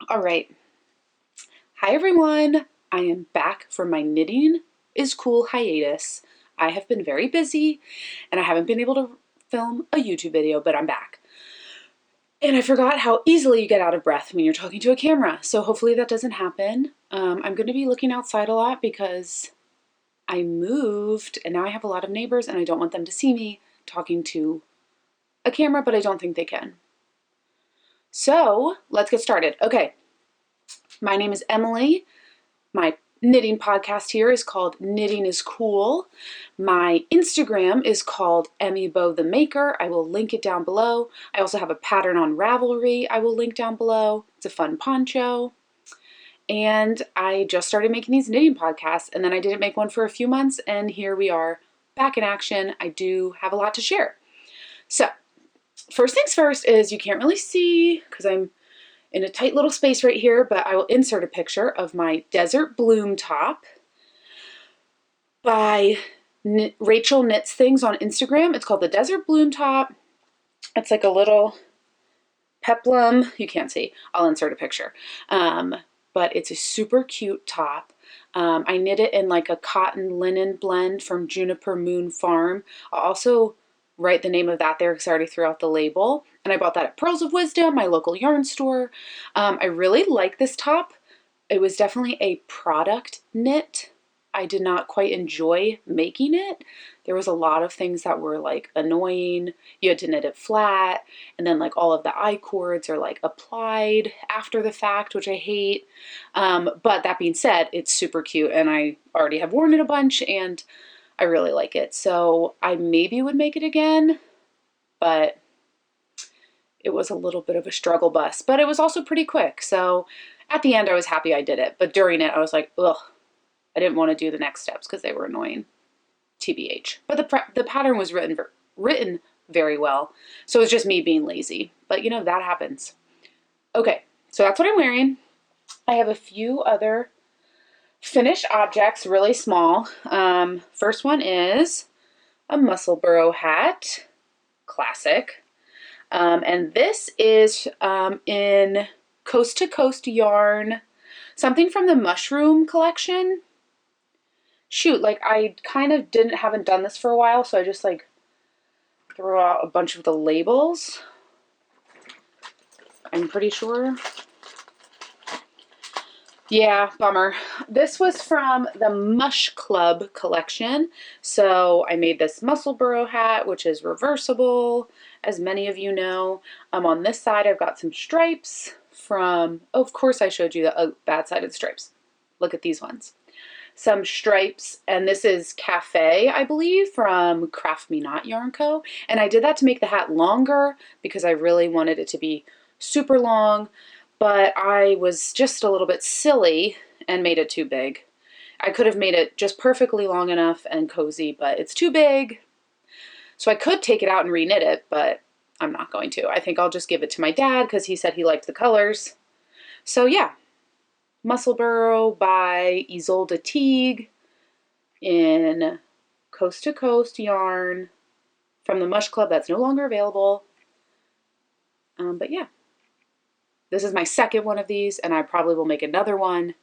All right. Hi, everyone. I am back from my knitting is cool hiatus. I have been very busy and I haven't been able to film a YouTube video, but I'm back. And I forgot how easily you get out of breath when you're talking to a camera. So hopefully that doesn't happen. I'm going to be looking outside a lot because I moved and now I have a lot of neighbors and I don't want them to see me talking to a camera, but I don't think they can. So let's get started. Okay. My name is Emily. My knitting podcast here is called Knitting is Cool. My Instagram is called Emmy Bow the Maker. I will link it down below. I also have a pattern on Ravelry I will link down below. It's a fun poncho. And I just started making these knitting podcasts, and then I didn't make one for a few months, and here we are back in action. I do have a lot to share. So first things first is you can't really see because I'm in a tight little space right here, but I will insert a picture of my Desert Bloom top by Rachel Knits Things on Instagram. It's called the Desert Bloom top. It's like a little peplum. You can't see. I'll insert a picture. But it's a super cute top. I knit it in like a cotton linen blend from Juniper Moon Farm. I'll also write the name of that there because I already threw out the label. And I bought that at Pearls of Wisdom, my local yarn store. I really like this top. It was definitely a product knit. I did not quite enjoy making it. There was a lot of things that were like annoying. You had to knit it flat, and then like all of the I-cords are like applied after the fact, which I hate. But that being said, it's super cute and I already have worn it a bunch and I really like it. So I maybe would make it again, but it was a little bit of a struggle bus, but it was also pretty quick. So at the end, I was happy I did it. But during it, I was like, ugh, I didn't want to do the next steps because they were annoying, TBH. But the pattern was written very well. So it was just me being lazy. But you know, that happens. Okay, so that's what I'm wearing. I have a few other finished objects, really small. First one is a Musselburgh hat, classic. And this is in Coast to Coast yarn, something from the Mushroom collection. Shoot, like I kind of haven't done this for a while, so I just like threw out a bunch of the labels. I'm pretty sure. Yeah, bummer. This was from the Mush Club collection. So I made this Musselburgh hat, which is reversible, as many of you know. On this side, I've got some stripes from, oh, of course I showed you the bad-sided stripes. Look at these ones. Some stripes, and this is Cafe, I believe, from Craft Me Not Yarn Co. And I did that to make the hat longer because I really wanted it to be super long, but I was just a little bit silly and made it too big. I could have made it just perfectly long enough and cozy, but it's too big. So I could take it out and reknit it, but I'm not going to. I think I'll just give it to my dad because he said he liked the colors. So yeah, Musselburgh by YSOLDA TEAGUE in Coast to Coast yarn from the Mush Club that's no longer available. But yeah, this is my second one of these, and I probably will make another one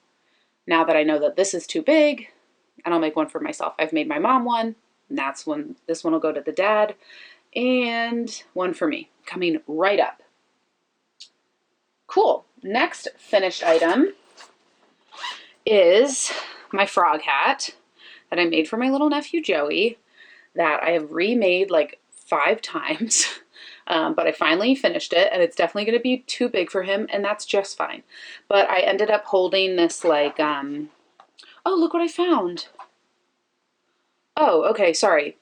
now that I know that this is too big, and I'll make one for myself. I've made my mom one, and that's when this one will go to the dad, and one for me coming right up. Cool. Next finished item is my frog hat that I made for my little nephew Joey that I have remade like 5 times. But I finally finished it, and it's definitely going to be too big for him, and that's just fine. But I ended up holding this like, oh, look what I found. Oh, okay, sorry.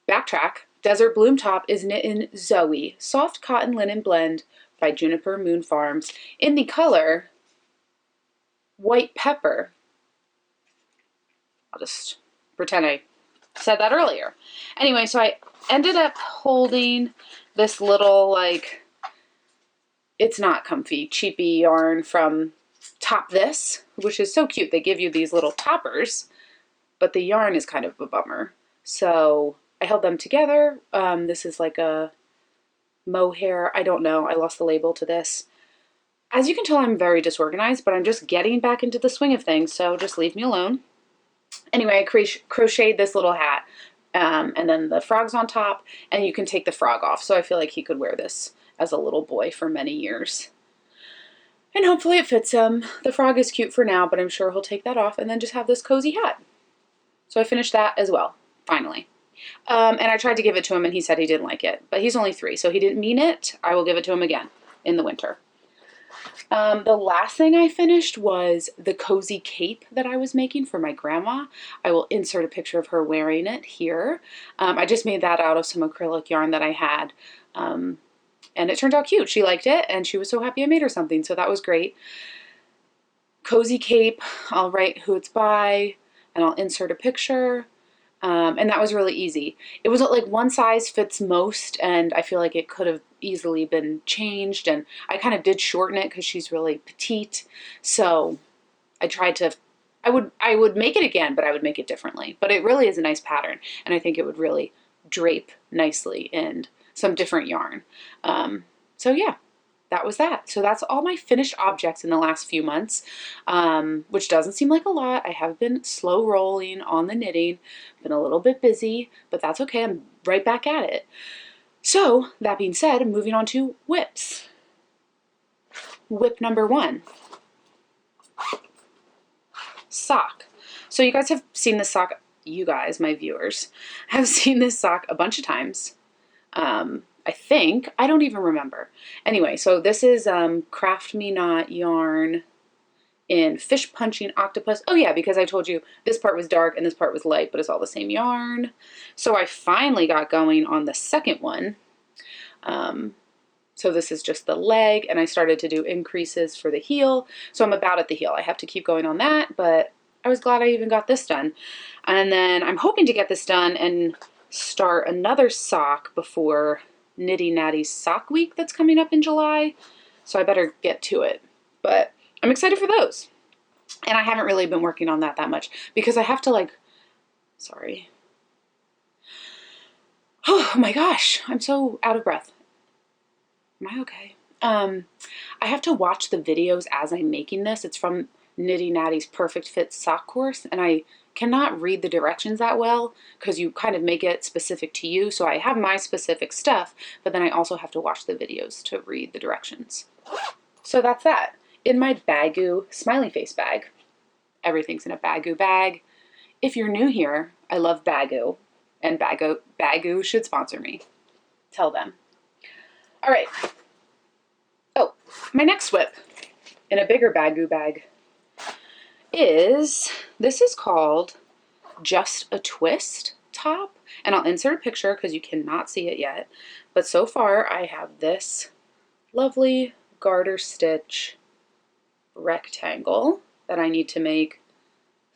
Backtrack. Desert Bloom top is knit in Zoe, soft cotton linen blend by Juniper Moon Farms in the color White Pepper. I'll just pretend I said that earlier. Anyway, so I ended up holding this little, like, it's not comfy, cheapy yarn from Top This, which is so cute. They give you these little toppers, but the yarn is kind of a bummer. So I held them together. This is like a mohair. I don't know. I lost the label to this. As you can tell, I'm very disorganized, but I'm just getting back into the swing of things, so just leave me alone. Anyway, I crocheted this little hat, and then the frog's on top, and you can take the frog off, so I feel like he could wear this as a little boy for many years. And hopefully it fits him. The frog is cute for now, but I'm sure he'll take that off and then just have this cozy hat. So I finished that as well, finally. And I tried to give it to him, and he said he didn't like it, but he's only 3, so he didn't mean it. I will give it to him again in the winter. The last thing I finished was the cozy cape that I was making for my grandma. I will insert a picture of her wearing it here. I just made that out of some acrylic yarn that I had, and it turned out cute. She liked it, and she was so happy I made her something, so that was great. Cozy cape, I'll write who it's by, and I'll insert a picture. And that was really easy. It was like one size fits most, and I feel like it could have easily been changed, and I kind of did shorten it because she's really petite. So I tried to, I would make it again, but I would make it differently. But it really is a nice pattern, and I think it would really drape nicely in some different yarn. So yeah, that was that. So that's all my finished objects in the last few months, which doesn't seem like a lot. I have been slow rolling on the knitting, been a little bit busy, but that's okay. I'm right back at it. So that being said, I'm moving on to whips. Whip number 1, sock. So you guys have seen this sock, you guys, my viewers, have seen this sock a bunch of times. I think, I don't even remember. Anyway, so this is Craft Me Not yarn in Fish Punching Octopus. Oh yeah, because I told you this part was dark and this part was light, but it's all the same yarn. So I finally got going on the second one. So this is just the leg, and I started to do increases for the heel. So I'm about at the heel. I have to keep going on that, but I was glad I even got this done. And then I'm hoping to get this done and start another sock before Nitty Natty's sock week that's coming up in July. So I better get to it. But I'm excited for those. And I haven't really been working on that much because I have to like, sorry. Oh my gosh, I'm so out of breath. Am I okay? I have to watch the videos as I'm making this. It's from Nitty Natty's Perfect Fit sock course, and I cannot read the directions that well because you kind of make it specific to you. So I have my specific stuff, but then I also have to watch the videos to read the directions. So that's that. In my Bagoo smiley face bag. Everything's in a Bagoo bag. If you're new here, I love Bagoo, and Bagoo should sponsor me. Tell them. All right. Oh, my next whip in a bigger Bagoo bag is, this is called Just a Twist top, and I'll insert a picture because you cannot see it yet, but so far I have this lovely garter stitch rectangle that I need to make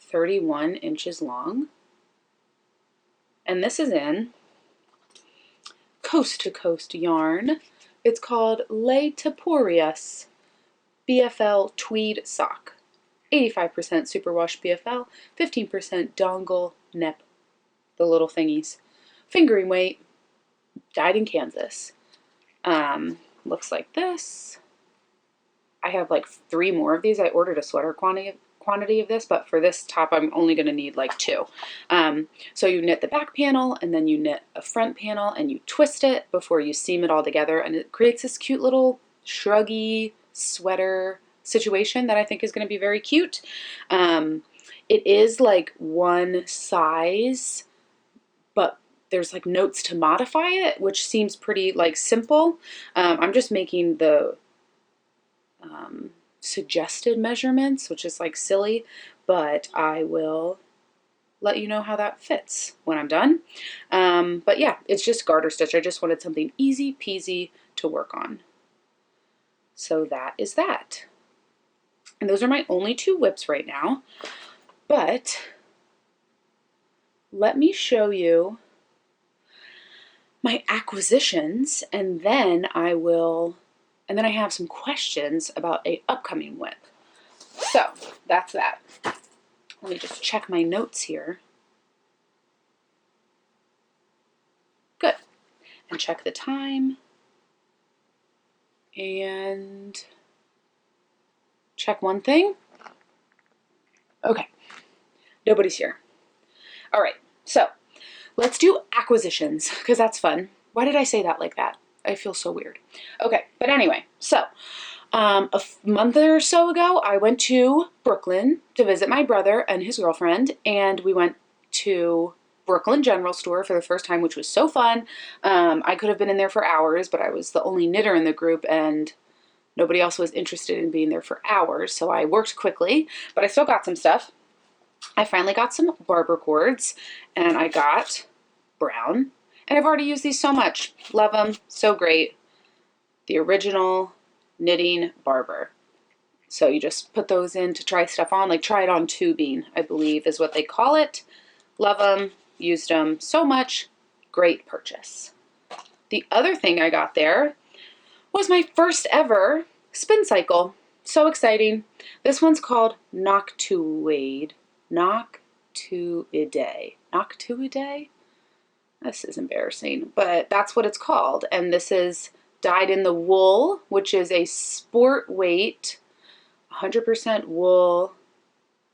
31 inches long, and this is in Coast to Coast yarn. It's called Le Teporius BFL tweed sock. 85% superwash BFL, 15% dongle nep, the little thingies. Fingering weight, dyed in Kansas. Looks like this. I have like 3 more of these. I ordered a sweater quantity of this, but for this top I'm only going to need like 2. So you knit the back panel, and then you knit a front panel, and you twist it before you seam it all together, and it creates this cute little shruggy sweater situation that I think is going to be very cute. It is like one size, but there's like notes to modify it, which seems pretty like simple. I'm just making the suggested measurements, which is like silly, but I will let you know how that fits when I'm done. But yeah, it's just garter stitch. I just wanted something easy peasy to work on. So that is that. And those are my only 2 whips right now, but let me show you my acquisitions, and then I have some questions about an upcoming whip. So that's that. Let me just check my notes here. Good. And check the time. And check one thing. Okay, nobody's here. All right, so let's do acquisitions because that's fun. Why did I say that like that? I feel so weird. Okay, but anyway, so a month or so ago, I went to Brooklyn to visit my brother and his girlfriend, and we went to Brooklyn General Store for the first time, which was so fun. I could have been in there for hours, but I was the only knitter in the group, and nobody else was interested in being there for hours, so I worked quickly, but I still got some stuff. I finally got some barber cords, and I got brown, and I've already used these so much. Love them, so great. The original knitting barber. So you just put those in to try stuff on, like try it on tubing, I believe is what they call it. Love them, used them so much, great purchase. The other thing I got there was my first ever spin cycle. So exciting. This one's called Noctuade. Noctuide. Noctuide? This is embarrassing, but that's what it's called. And this is dyed in the wool, which is a sport weight, 100% wool.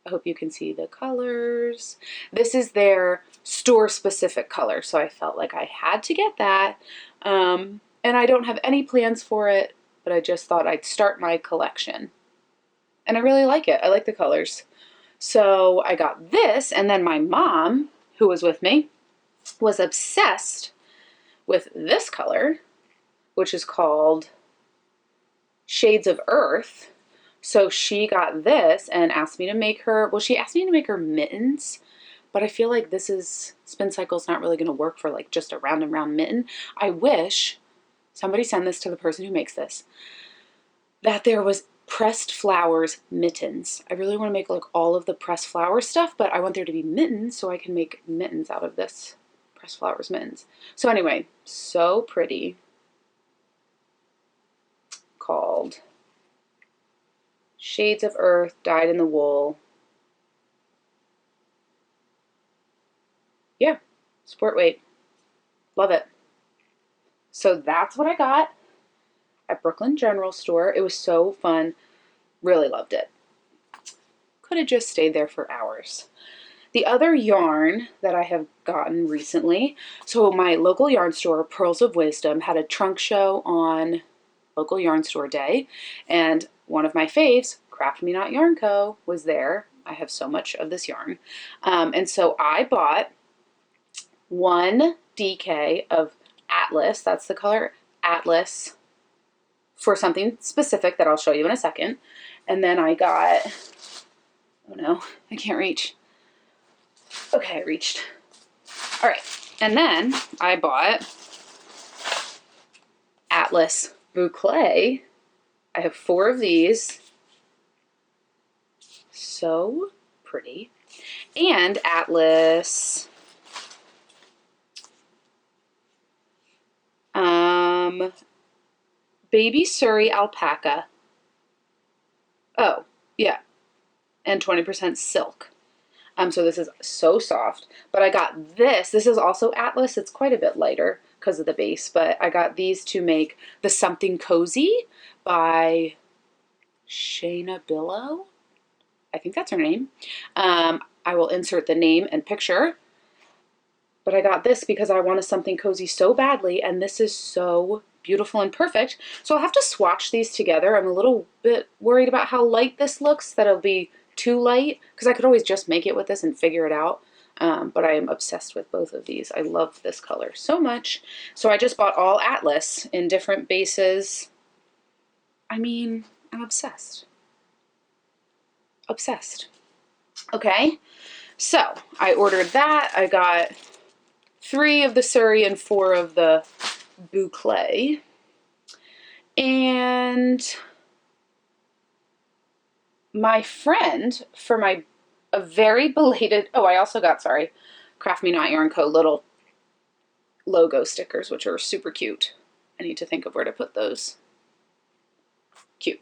I hope you can see the colors. This is their store specific color, so I felt like I had to get that. And I don't have any plans for it, but I just thought I'd start my collection. And I really like it. I like the colors. So I got this, and then my mom, who was with me, was obsessed with this color, which is called Shades of Earth. So she got this and asked me to make her, well, she asked me to make her mittens, but I feel like this is, Spin Cycle's not really going to work for like just a round and round mitten. I wish, somebody send this to the person who makes this, that there was pressed flowers mittens. I really want to make like all of the pressed flower stuff, but I want there to be mittens so I can make mittens out of this pressed flowers mittens. So anyway, so pretty. Called Shades of Earth, dyed in the wool. Yeah, sport weight. Love it. So that's what I got at Brooklyn General Store. It was so fun. Really loved it. Could have just stayed there for hours. The other yarn that I have gotten recently, so my local yarn store, Pearls of Wisdom, had a trunk show on local yarn store day, and one of my faves, Craft Me Not Yarn Co., was there. I have so much of this yarn. And so I bought one DK of Atlas, that's the color Atlas, for something specific that I'll show you in a second. And then I got, oh no, I can't reach. Okay, I reached. All right, and then I bought Atlas Boucle. I have 4 of these. So pretty. And Atlas Baby Surrey Alpaca. Oh, yeah. And 20% silk. So this is so soft. But I got this. This is also Atlas. It's quite a bit lighter because of the base. But I got these to make the Something Cozy by Shayna Billow. I think that's her name. I will insert the name and picture. But I got this because I want a Something Cozy so badly. And this is so beautiful and perfect. So I'll have to swatch these together. I'm a little bit worried about how light this looks. That it'll be too light, because I could always just make it with this and figure it out. But I am obsessed with both of these. I love this color so much. So I just bought all Atlas in different bases. I mean, I'm obsessed. Obsessed. Okay, so I ordered that. I got 3 of the Surrey and 4 of the Boucle. And my friend, for a very belated, oh, I also got, sorry, Craft Me Not Yarn Co. little logo stickers, which are super cute. I need to think of where to put those. Cute.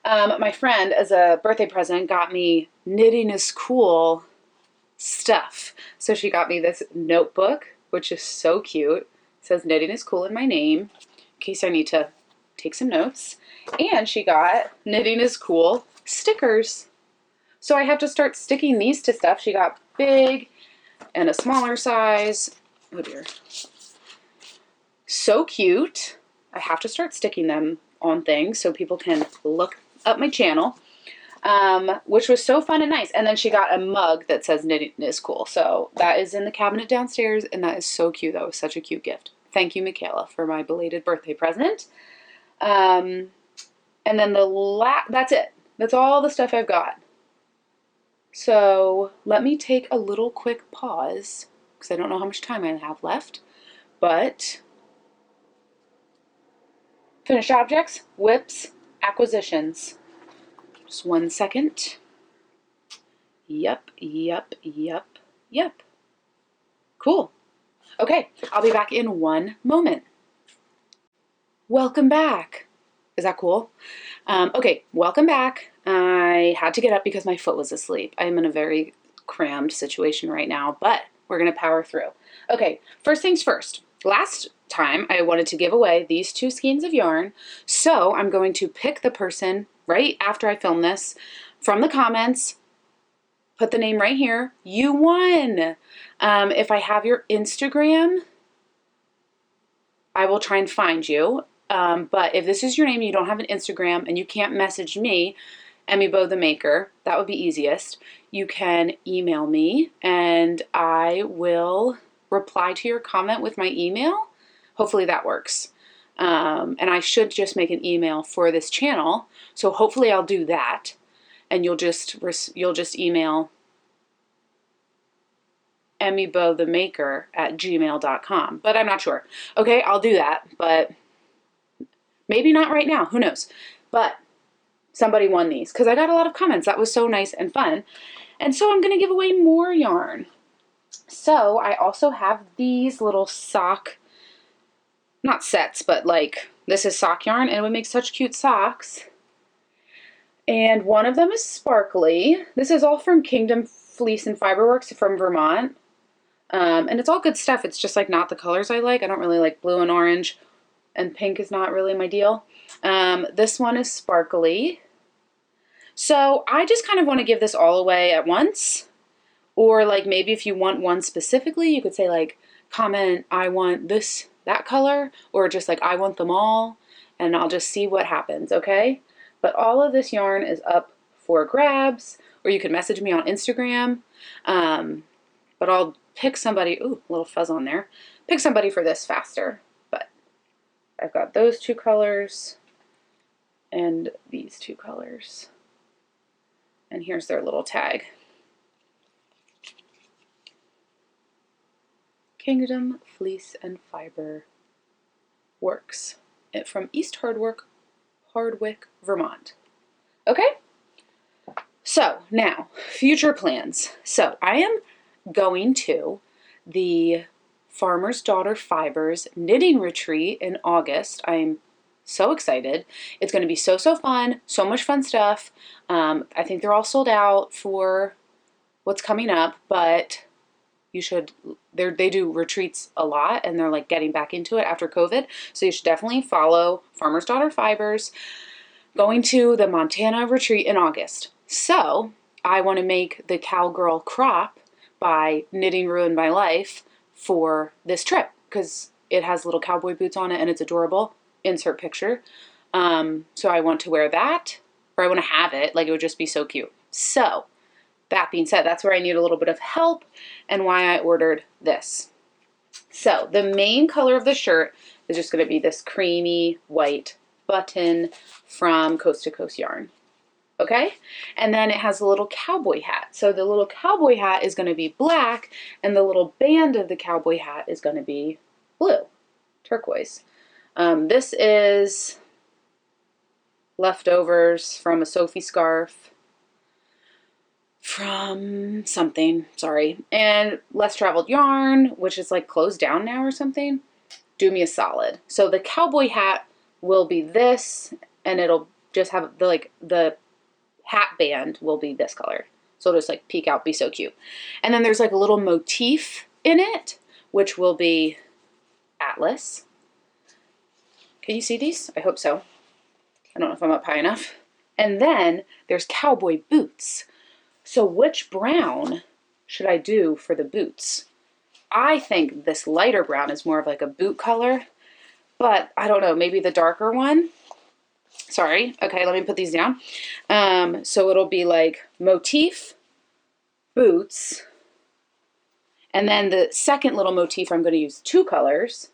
My friend, as a birthday present, got me Knitting is Cool stuff. So she got me this notebook, which is so cute. It says Knitting is Cool in my name, in case I need to take some notes. And she got Knitting is Cool stickers. So I have to start sticking these to stuff. She got big and a smaller size. Oh dear. So cute. I have to start sticking them on things so people can look up my channel, which was so fun and nice. And then she got a mug that says knitting is cool. So that is in the cabinet downstairs, and that is so cute. That was such a cute gift. Thank you, Michaela, for my belated birthday present. And then that's it. That's all the stuff I've got. So let me take a little quick pause because I don't know how much time I have left, but finished objects, whips, acquisitions. Just 1 second. Yep. Cool. Okay, I'll be back in 1 moment. Welcome back. Is that cool? Okay, welcome back. I had to get up because my foot was asleep. I'm in a very crammed situation right now, but we're going to power through. Okay, first things first. Last time I wanted to give away these 2 skeins of yarn, so I'm going to pick the person right after I film this from the comments, put the name right here. You won. If I have your Instagram, I will try and find you. But if this is your name and you don't have an Instagram and you can't message me, Emmy Bo the Maker, that would be easiest. You can email me and I will reply to your comment with my email. Hopefully that works. And I should just make an email for this channel. So hopefully I'll do that. And you'll just email emmybothemaker@gmail.com. But I'm not sure. Okay, I'll do that. But maybe not right now. Who knows? But somebody won these because I got a lot of comments. That was so nice and fun. And so I'm going to give away more yarn. So I also have these little sock, not sets, but like this is sock yarn and it would make such cute socks. And one of them is sparkly. This is all from Kingdom Fleece and Fiberworks from Vermont. And it's all good stuff. It's just like not the colors I like. I don't really like blue and orange, and pink is not really my deal. This one is sparkly. So I just kind of want to give this all away at once. Or like maybe if you want one specifically, you could say like, comment, I want that color, or just like, I want them all, and I'll just see what happens, okay? But all of this yarn is up for grabs, or you can message me on Instagram. But I'll pick somebody, ooh, a little fuzz on there. Pick somebody for this faster. But I've got those 2 colors and these 2 colors. And here's their little tag. Kingdom Fleece and Fiber Works from East Hardwick, Vermont. Okay? So now, future plans. So I am going to the Farmer's Daughter Fibers knitting retreat in August. I'm so excited. It's going to be so fun, so much fun stuff. I think they're all sold out for what's coming up, but you should, they do retreats a lot and they're like getting back into it after COVID. So you should definitely follow Farmer's Daughter Fibers. Going to the Montana retreat in August. So I want to make the cowgirl crop by Knitting Ruined My Life for this trip because it has little cowboy boots on it and it's adorable. Insert picture. So I want to wear that, or I want to have it. Like it would just be so cute. So that being said, that's where I need a little bit of help and why I ordered this. So the main color of the shirt is just going to be this creamy white button from Coast to Coast Yarn. Okay? And then it has a little cowboy hat. So the little cowboy hat is going to be black and the little band of the cowboy hat is going to be blue, turquoise. This is leftovers from a Sophie scarf from something, sorry. And Less Traveled Yarn, which is like closed down now or something. Do Me a Solid. So the cowboy hat will be this, and it'll just have the hat band will be this color. So it'll just like peek out, be so cute. And then there's like a little motif in it, which will be Atlas. Can you see these? I hope so. I don't know if I'm up high enough. And then there's cowboy boots. So which brown should I do for the boots? I think this lighter brown is more of like a boot color, but I don't know, maybe the darker one. Sorry. Okay, let me put these down. So it'll be like motif, boots, and then the second little motif, I'm going to use two colors,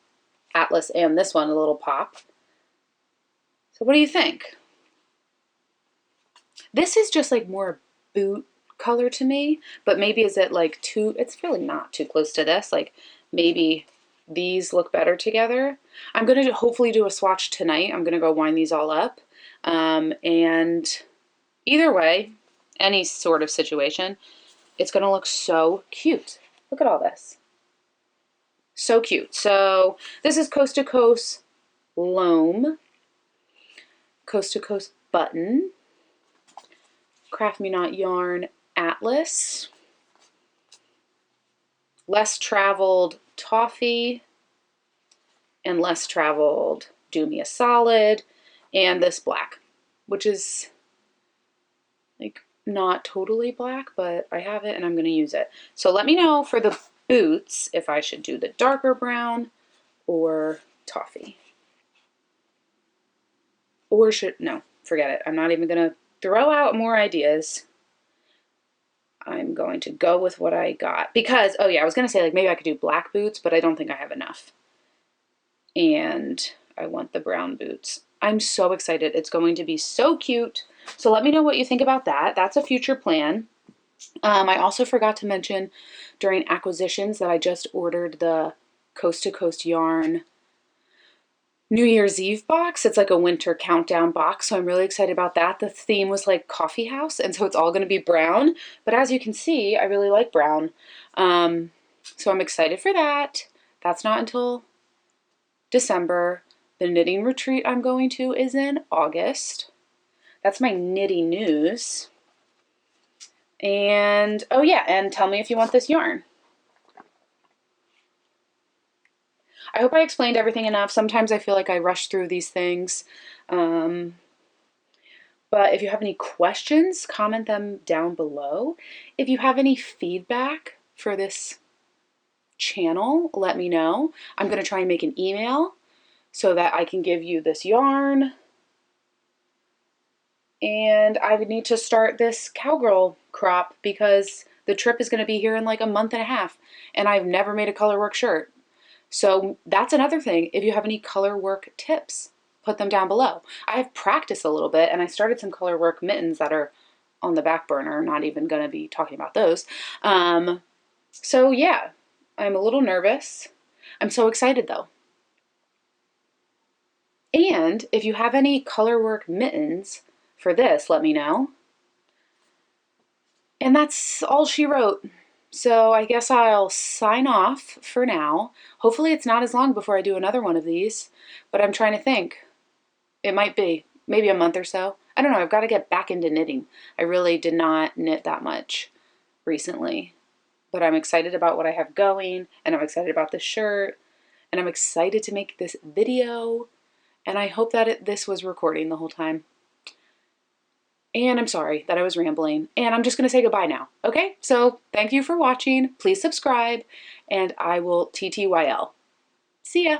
Atlas and this one, a little pop. So what do you think? This is just like more boot color to me, but maybe is it like too, it's really not too close to this. Like maybe these look better together. I'm going to hopefully do a swatch tonight. I'm going to go wind these all up. And either way, any sort of situation, it's going to look so cute. Look at all this. So cute. So this is Coast to Coast Loam, Coast to Coast Button, Craft Me Not Yarn Atlas, Less Traveled Toffee, and Less Traveled Do Me a Solid, and this black, which is like not totally black, but I have it and I'm going to use it. So let me know for the boots if I should do the darker brown or toffee. Or no, forget it. I'm not even going to throw out more ideas. I'm going to go with what I got because, oh yeah, I was going to say like maybe I could do black boots, but I don't think I have enough. And I want the brown boots. I'm so excited. It's going to be so cute. So let me know what you think about that. That's a future plan. I also forgot to mention during acquisitions that I just ordered the Coast to Coast Yarn New Year's Eve box. It's like a winter countdown box, so I'm really excited about that. The theme was like coffee house, and so it's all going to be brown. But as you can see, I really like brown. So I'm excited for that. That's not until December. The knitting retreat I'm going to is in August. That's my knitting news. And, oh yeah, and tell me if you want this yarn. I hope I explained everything enough. Sometimes I feel like I rush through these things. But if you have any questions, comment them down below. If you have any feedback for this channel, let me know. I'm going to try and make an email so that I can give you this yarn. And I would need to start this cowgirl crop because the trip is going to be here in like a month and a half. And I've never made a color work shirt. So that's another thing. If you have any color work tips, put them down below. I have practiced a little bit and I started some color work mittens that are on the back burner. Not even going to be talking about those. So yeah, I'm a little nervous. I'm so excited though. And if you have any color work mittens for this, let me know. And that's all she wrote. So I guess I'll sign off for now. Hopefully it's not as long before I do another one of these, but I'm trying to think. It might be maybe a month or so. I don't know. I've got to get back into knitting. I really did not knit that much recently, but I'm excited about what I have going, and I'm excited about this shirt, and I'm excited to make this video, and I hope that this was recording the whole time. And I'm sorry that I was rambling, and I'm just going to say goodbye now. Okay, so thank you for watching. Please subscribe, and I will TTYL. See ya.